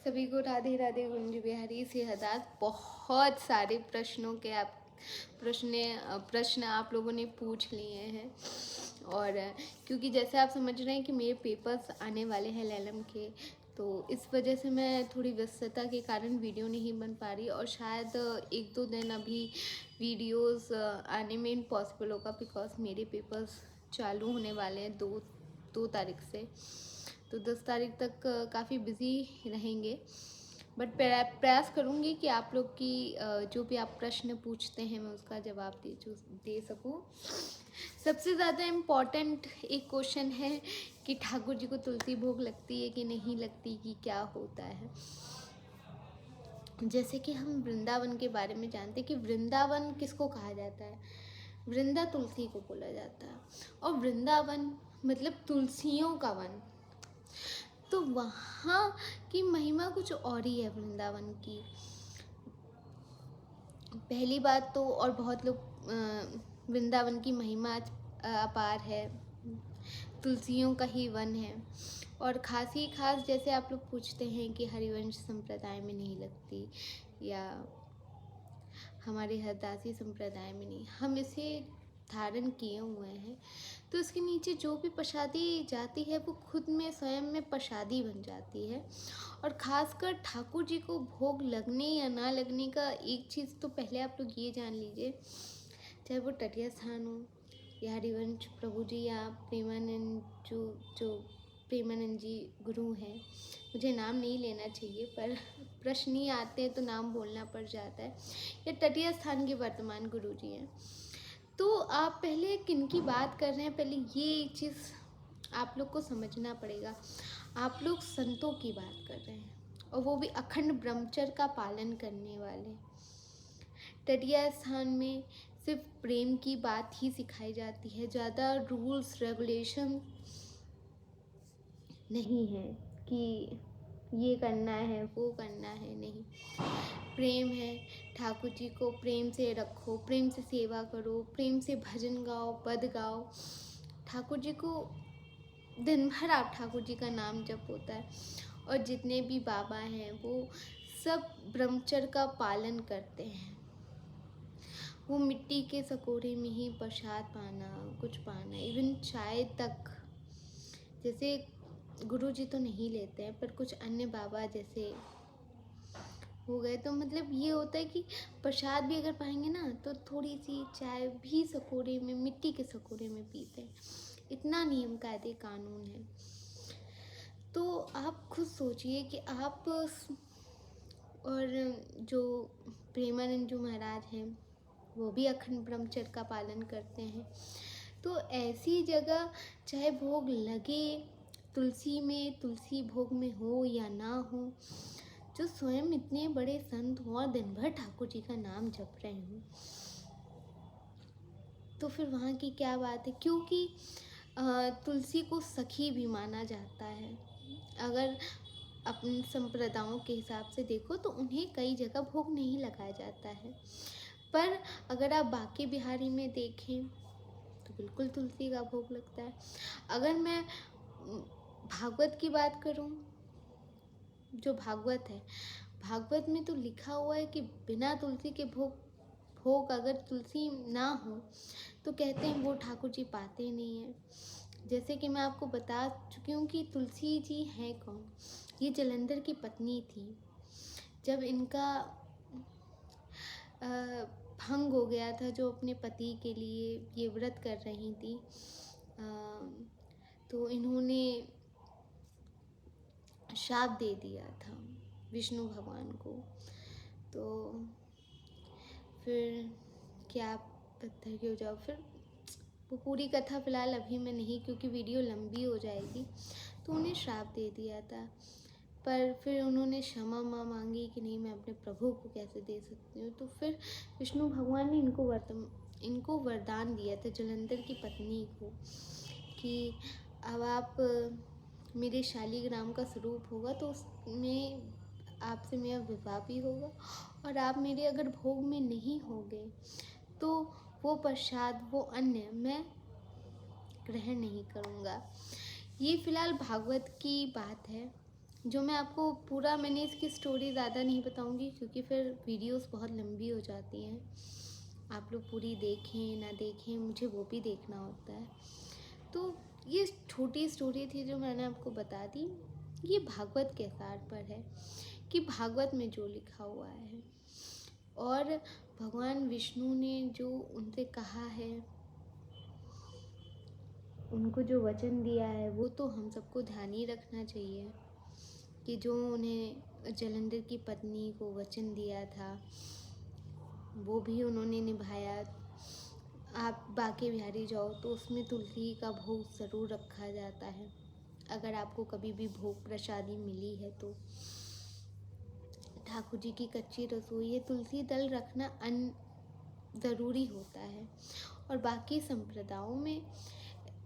सभी को राधे राधे। गुंज बिहारी सिंहदास। बहुत सारे प्रश्न आप लोगों ने पूछ लिए हैं। और क्योंकि जैसे आप समझ रहे हैं कि मेरे पेपर्स आने वाले हैं LLM के, तो इस वजह से मैं थोड़ी व्यस्तता के कारण वीडियो नहीं बन पा रही, और शायद 1-2 दिन अभी वीडियोस आने में इम्पॉसिबल होगा, बिकॉज मेरे पेपर्स चालू होने वाले हैं 2 तारीख से। तो 10 तारीख तक काफ़ी बिज़ी रहेंगे, बट प्रयास करूँगी कि आप लोग की जो भी आप प्रश्न पूछते हैं मैं उसका जवाब दे सकूँ। सबसे ज़्यादा इम्पॉर्टेंट एक क्वेश्चन है कि ठाकुर जी को तुलसी भोग लगती है कि नहीं लगती, कि क्या होता है। जैसे कि हम वृंदावन के बारे में जानते हैं कि वृंदावन किसको कहा जाता है। वृंदा तुलसी को बोला जाता है, और वृंदावन मतलब तुलसियों का वन। तो वहाँ की महिमा कुछ और ही है वृंदावन की। पहली बात तो, और बहुत लोग वृंदावन की महिमा अपार है, तुलसियों का ही वन है। और खास ही खास जैसे आप लोग पूछते हैं कि हरिवंश संप्रदाय में नहीं लगती या हमारे हरदासी संप्रदाय में नहीं, हम इसे धारण किए हुए हैं, तो इसके नीचे जो भी प्रसादी जाती है वो खुद में स्वयं में प्रसादी बन जाती है। और ख़ासकर ठाकुर जी को भोग लगने या ना लगने का एक चीज़ तो पहले आप लोग ये जान लीजिए, चाहे वो टटिया स्थान हो या हरिवंश प्रभु जी या प्रेमानंद जो प्रेमानंद जी गुरु हैं, मुझे नाम नहीं लेना चाहिए पर प्रश्न ही आते हैं तो नाम बोलना पड़ जाता है, या तटीय स्थान के वर्तमान गुरु जी हैं। तो आप पहले किन की बात कर रहे हैं, पहले ये एक चीज़ आप लोग को समझना पड़ेगा। आप लोग संतों की बात कर रहे हैं, और वो भी अखंड ब्रह्मचर्य का पालन करने वाले। तटीय स्थान में सिर्फ प्रेम की बात ही सिखाई जाती है, ज़्यादा रूल्स रेगुलेशन नहीं है कि ये करना है वो करना है, नहीं। प्रेम है, ठाकुर जी को प्रेम से रखो, प्रेम से सेवा करो, प्रेम से भजन गाओ, पद गाओ। ठाकुर जी को दिन भर आप ठाकुर जी का नाम जप होता है। और जितने भी बाबा हैं वो सब ब्रह्मचर्य का पालन करते हैं। वो मिट्टी के सकोरे में ही प्रसाद पाना, कुछ पाना, इवन चाय तक, जैसे गुरु जी तो नहीं लेते हैं पर कुछ अन्य बाबा जैसे हो गए, तो मतलब ये होता है कि प्रसाद भी अगर पाएंगे ना तो थोड़ी सी चाय भी सकोरे में, मिट्टी के सकोरे में पीते हैं। इतना नियम कायदे कानून है। तो आप खुद सोचिए कि आप, और जो प्रेमानंद जी महाराज हैं वो भी अखंड ब्रह्मचर्य का पालन करते हैं। तो ऐसी जगह चाहे भोग लगे तुलसी में, तुलसी भोग में हो या ना हो, जो स्वयं इतने बड़े संत हों और दिन भर ठाकुर जी का नाम जप रहे हों, तो फिर वहाँ की क्या बात है। क्योंकि तुलसी को सखी भी माना जाता है। अगर अपने संप्रदायों के हिसाब से देखो तो उन्हें कई जगह भोग नहीं लगाया जाता है, पर अगर आप बांके बिहारी में देखें तो बिल्कुल तुलसी का भोग लगता है। अगर मैं भागवत की बात करूं, जो भागवत है, भागवत में तो लिखा हुआ है कि बिना तुलसी के भोग अगर तुलसी ना हो तो कहते हैं वो ठाकुर जी पाते नहीं हैं। जैसे कि मैं आपको बता चुकी हूँ कि तुलसी जी हैं कौन। ये जलंधर की पत्नी थी। जब इनका भंग हो गया था, जो अपने पति के लिए ये व्रत कर रही थी, तो इन्होंने शाप दे दिया था विष्णु भगवान को। तो फिर क्या पत्थर की हो जाओ, फिर वो पूरी कथा फ़िलहाल अभी मैं नहीं, क्योंकि वीडियो लंबी हो जाएगी, तो उन्हें श्राप दे दिया था। पर फिर उन्होंने क्षमा मांगी कि नहीं, मैं अपने प्रभु को कैसे दे सकती हूँ। तो फिर विष्णु भगवान ने इनको वरदान दिया था, जलंधर की पत्नी को, कि अब आप मेरे शालिग्राम का स्वरूप होगा तो उसमें आपसे मेरा विवाह भी होगा, और आप मेरे अगर भोग में नहीं होंगे तो वो प्रसाद, वो अन्न मैं ग्रहण नहीं करूँगा। ये फ़िलहाल भागवत की बात है। जो मैं आपको पूरा, मैंने इसकी स्टोरी ज़्यादा नहीं बताऊंगी क्योंकि फिर वीडियोस बहुत लंबी हो जाती हैं। आप लोग पूरी देखें ना देखें, मुझे वो भी देखना होता है। तो ये छोटी स्टोरी थी जो मैंने आपको बता दी। ये भागवत के सार पर है कि भागवत में जो लिखा हुआ है और भगवान विष्णु ने जो उनसे कहा है, उनको जो वचन दिया है, वो तो हम सबको ध्यान ही रखना चाहिए कि जो उन्हें जलंधर की पत्नी को वचन दिया था वो भी उन्होंने निभाया। आप बांके बिहारी जाओ तो उसमें तुलसी का भोग ज़रूर रखा जाता है। अगर आपको कभी भी भोग प्रसादी मिली है तो ठाकुर जी की कच्ची रसोई है, तुलसी दल रखना ज़रूरी होता है। और बाकी संप्रदायों में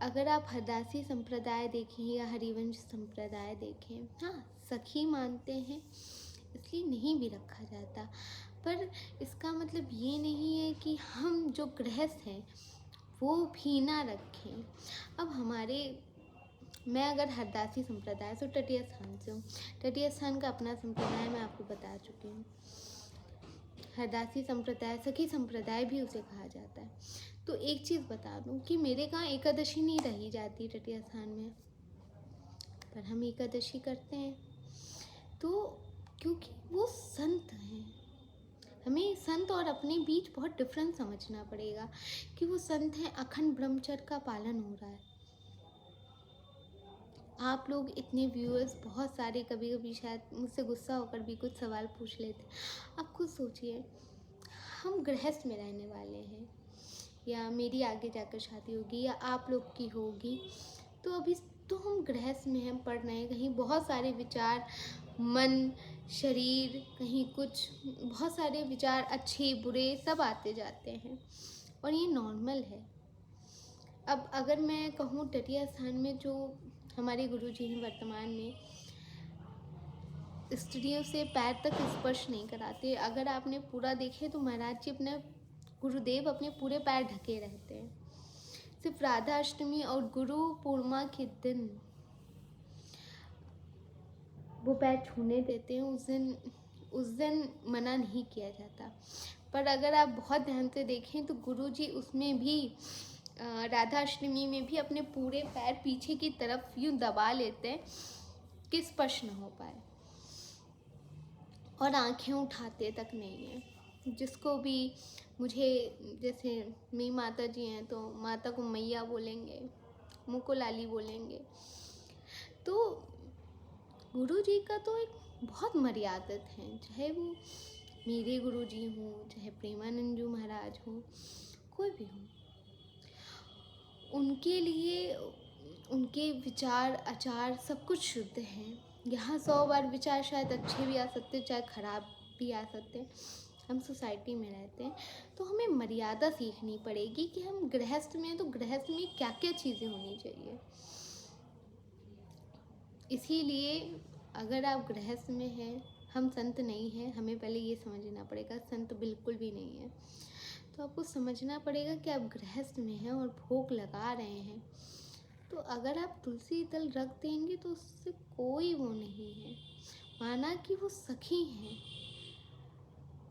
अगर आप हरदासी संप्रदाय देखें या हरिवंश संप्रदाय देखें, हाँ सखी मानते हैं इसलिए नहीं भी रखा जाता, पर इसका मतलब ये नहीं है कि हम जो गृहस्थ हैं वो भी ना रखें। अब मैं अगर हरदासी संप्रदाय से, तटीय स्थान से हूँ, तटीय स्थान का अपना संप्रदाय मैं आपको बता चुकी हूँ। हरदासी संप्रदाय, सखी संप्रदाय भी उसे कहा जाता है। तो एक चीज़ बता दूँ कि मेरे यहाँ एकादशी नहीं रही जाती तटीय स्थान में, पर हम एकादशी करते हैं। तो क्योंकि वो संत हैं, हमें संत और अपने बीच बहुत डिफरेंस समझना पड़ेगा कि वो संत हैं, अखंड ब्रह्मचर्य का पालन हो रहा है। आप लोग इतने व्यूअर्स बहुत सारे कभी कभी शायद मुझसे गुस्सा होकर भी कुछ सवाल पूछ लेते। आप खुद सोचिए, हम गृहस्थ में रहने वाले हैं या मेरी आगे जाकर शादी होगी या आप लोग की होगी, तो अभी तो हम गृहस्थ में हम पढ़ रहे हैं। कहीं बहुत सारे विचार, मन, शरीर, कहीं कुछ, बहुत सारे विचार अच्छे बुरे सब आते जाते हैं और ये नॉर्मल है। अब अगर मैं कहूँ तटीय स्थान में जो हमारे गुरुजी हैं वर्तमान में, स्त्रियों से पैर तक स्पर्श नहीं कराते। अगर आपने पूरा देखे तो महाराज जी अपने गुरुदेव अपने पूरे पैर ढके रहते हैं। सिर्फ राधा अष्टमी और गुरु पूर्णिमा के दिन वो पैर छूने देते हैं। उस दिन मना नहीं किया जाता। पर अगर आप बहुत ध्यान से देखें तो गुरुजी उसमें भी राधा अष्टमी में भी अपने पूरे पैर पीछे की तरफ यूं दबा लेते हैं कि स्पर्श न हो पाए, और आंखें उठाते तक नहीं है। जिसको भी, मुझे जैसे मेरी माता जी हैं तो माता को मैया बोलेंगे, मुँह को लाली बोलेंगे। तो गुरु जी का तो एक बहुत मर्यादित है, चाहे वो मेरे गुरु जी हों, चाहे प्रेमानंद जी महाराज हों, कोई भी हो, उनके लिए उनके विचार आचार सब कुछ शुद्ध हैं। यहाँ 100 बार विचार शायद अच्छे भी आ सकते, चाहे खराब भी आ सकते। हम सोसाइटी में रहते हैं तो हमें मर्यादा सीखनी पड़ेगी कि हम गृहस्थ में हैं तो गृहस्थ में क्या क्या चीज़ें होनी चाहिए। इसीलिए अगर आप गृहस्थ में हैं, हम संत नहीं हैं, हमें पहले ये समझना पड़ेगा संत बिल्कुल भी नहीं है। तो आपको समझना पड़ेगा कि आप गृहस्थ में हैं और भोग लगा रहे हैं, तो अगर आप तुलसी दल रख देंगे तो उससे कोई वो नहीं है। माना कि वो सखी हैं,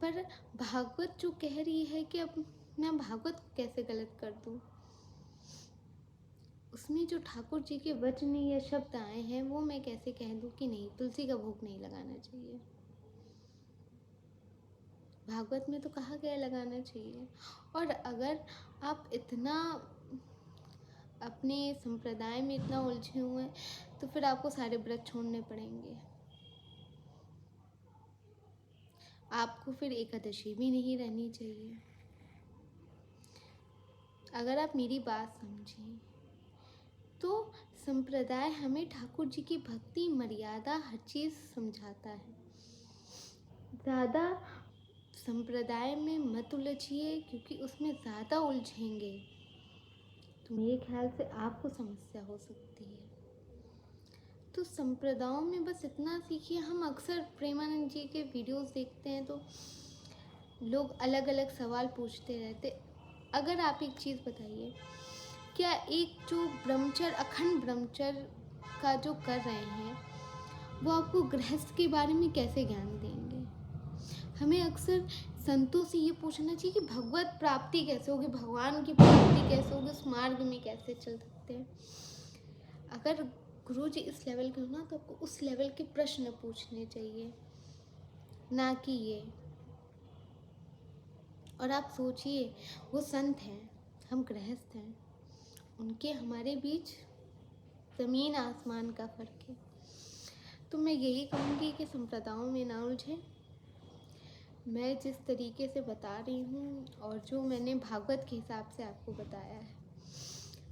पर भागवत जो कह रही है कि अब मैं भागवत कैसे गलत कर दूं, उसमें जो ठाकुर जी के वचन या शब्द आए हैं वो मैं कैसे कह दूं कि नहीं, तुलसी का भोग नहीं लगाना चाहिए। भागवत में तो कहा गया लगाना चाहिए। और अगर आप इतना अपने संप्रदाय में इतना उलझे हुए हैं तो फिर आपको सारे व्रत छोड़ने पड़ेंगे। आपको फिर एकादशी भी नहीं रहनी चाहिए। अगर आप मेरी बात समझें तो संप्रदाय हमें ठाकुर जी की भक्ति, मर्यादा, हर चीज़ समझाता है। ज़्यादा संप्रदाय में मत उलझिए क्योंकि उसमें ज़्यादा उलझेंगे तो मेरे ख्याल से आपको समस्या हो सकती है। तो संप्रदायों में बस इतना सीखिए। हम अक्सर प्रेमानंद जी के वीडियोस देखते हैं तो लोग अलग अलग सवाल पूछते रहते। अगर आप एक चीज़ बताइए, क्या एक जो ब्रह्मचर्य, अखंड ब्रह्मचर्य का जो कर रहे हैं, वो आपको गृहस्थ के बारे में कैसे ज्ञान देंगे। हमें अक्सर संतों से ये पूछना चाहिए कि भगवत प्राप्ति कैसे होगी, भगवान की प्राप्ति कैसे होगी, उस मार्ग में कैसे चल सकते हैं। अगर गुरु जी इस लेवल के हो ना, तो आपको उस लेवल के प्रश्न पूछने चाहिए, ना कि ये। और आप सोचिए, वो संत हैं, हम गृहस्थ हैं, उनके हमारे बीच ज़मीन आसमान का फ़र्क है। तो मैं यही कहूँगी कि संप्रदायों में ना उलझें। मैं जिस तरीके से बता रही हूँ और जो मैंने भागवत के हिसाब से आपको बताया है,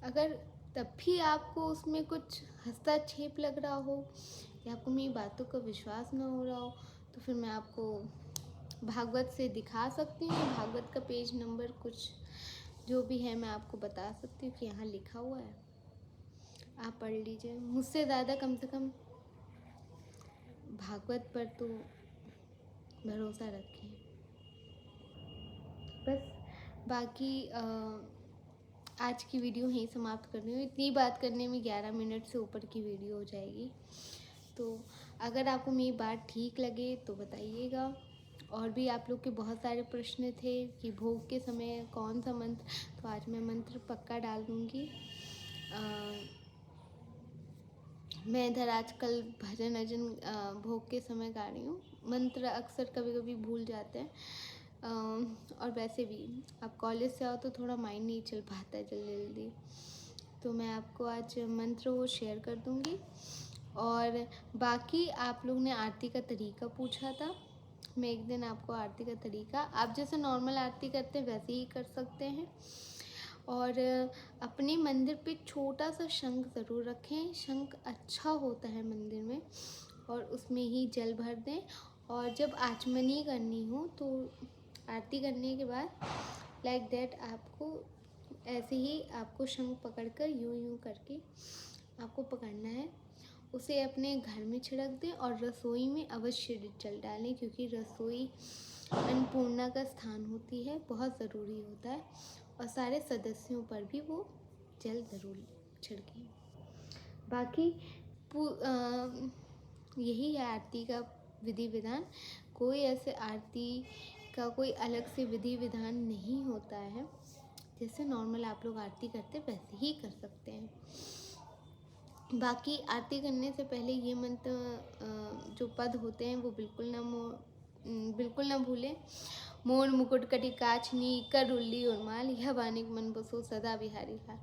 अगर तब भी आपको उसमें कुछ हस्तक्षेप लग रहा हो या आपको मेरी बातों का विश्वास ना हो रहा हो, तो फिर मैं आपको भागवत से दिखा सकती हूँ। भागवत का पेज नंबर कुछ जो भी है मैं आपको बता सकती हूँ कि यहाँ लिखा हुआ है, आप पढ़ लीजिए। मुझसे ज़्यादा कम से कम भागवत पर तो भरोसा रखें। बस बाकी आज की वीडियो यहीं समाप्त कर रही हूँ। इतनी बात करने में 11 मिनट से ऊपर की वीडियो हो जाएगी। तो अगर आपको मेरी बात ठीक लगे तो बताइएगा। और भी आप लोग के बहुत सारे प्रश्न थे कि भोग के समय कौन सा मंत्र, तो आज मैं मंत्र पक्का डाल दूँगी। मैं इधर आजकल भजन अजन भोग के समय गा रही हूँ। मंत्र अक्सर कभी कभी भूल जाते हैं। और वैसे भी आप कॉलेज से आओ तो थोड़ा माइंड नहीं चल पाता है जल्दी जल्दी, तो मैं आपको आज मंत्र वो शेयर कर दूँगी। और बाकी आप लोग ने आरती का तरीका पूछा था, मैं एक दिन आपको आरती का तरीका, आप जैसे नॉर्मल आरती करते हैं वैसे ही कर सकते हैं। और अपने मंदिर पे छोटा सा शंख ज़रूर रखें, शंख अच्छा होता है मंदिर में, और उसमें ही जल भर दें। और जब आचमनी करनी हो तो आरती करने के बाद लाइक दैट आपको ऐसे ही आपको शंख पकड़कर यूं यूं करके आपको पकड़ना है, उसे अपने घर में छिड़क दें और रसोई में अवश्य जल डालें, क्योंकि रसोई अन्नपूर्णा का स्थान होती है, बहुत ज़रूरी होता है। और सारे सदस्यों पर भी वो जल ज़रूर छिड़कें। बाकी यही है आरती का विधि विधान। कोई ऐसे आरती का कोई अलग से विधि विधान नहीं होता है, जैसे नॉर्मल आप लोग आरती करते वैसे ही कर सकते हैं। बाकी आरती करने से पहले ये मंत्र जो पद होते हैं वो बिल्कुल ना भूलें। मोर मुकुट कटि काचनी करुल्ली उर्माल, यह बानिक मन बसो सदा बिहारी लाल।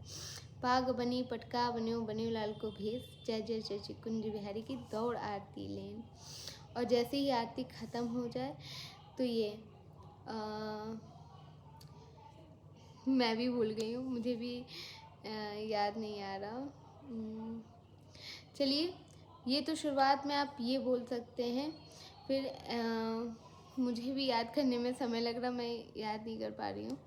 पाग बनी पटका बन्यो बन्यो लाल को भेस, जय जय जय जय कुंज बिहारी की दौड़ आरती लेन। और जैसे ही आरती ख़त्म हो जाए तो ये मैं भी भूल गई हूँ, मुझे भी याद नहीं आ रहा। चलिए, ये तो शुरुआत में आप ये बोल सकते हैं, फिर मुझे भी याद करने में समय लग रहा, मैं याद नहीं कर पा रही हूँ।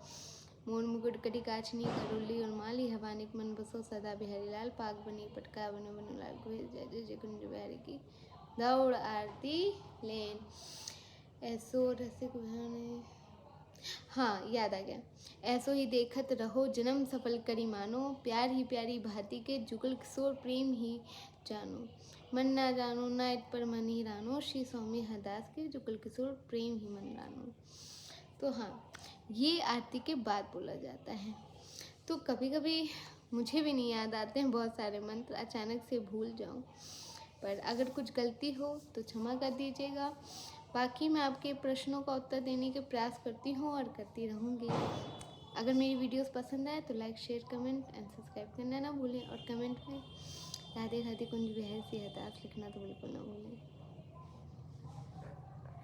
मोर मुकुट कटि काचनी करुल्ली उर्माल, यह बानिक मन बसो सदा बिहारी लाल। पाग बनी पटका बनो बनो लाल को, जय जय जय कुंज बिहारी की दौड़ आरती लेन। ऐसो रसिक ने, हाँ याद आ गया। ऐसो ही देखत रहो जन्म सफल करी मानो, प्यार ही प्यारी भांति के जुगल किशोर प्रेम ही जानो। मन ना जानो नायत पर मन ही रानो, श्री स्वामी हरदास के जुगल किशोर प्रेम ही मन रानो। तो हाँ, ये आरती के बाद बोला जाता है। तो कभी कभी मुझे भी नहीं याद आते हैं बहुत सारे मंत्र, अचानक से भूल जाऊँ, पर अगर कुछ गलती हो तो क्षमा कर दीजिएगा। बाकी मैं आपके प्रश्नों का उत्तर देने के प्रयास करती हूँ और करती रहूँगी। अगर मेरी वीडियोस पसंद आए तो like share comment and subscribe करना ना भूलें, और कमेंट में राधे राधे कुंज बिहारी सी हरदास लिखना तो बिल्कुल ना भूलें।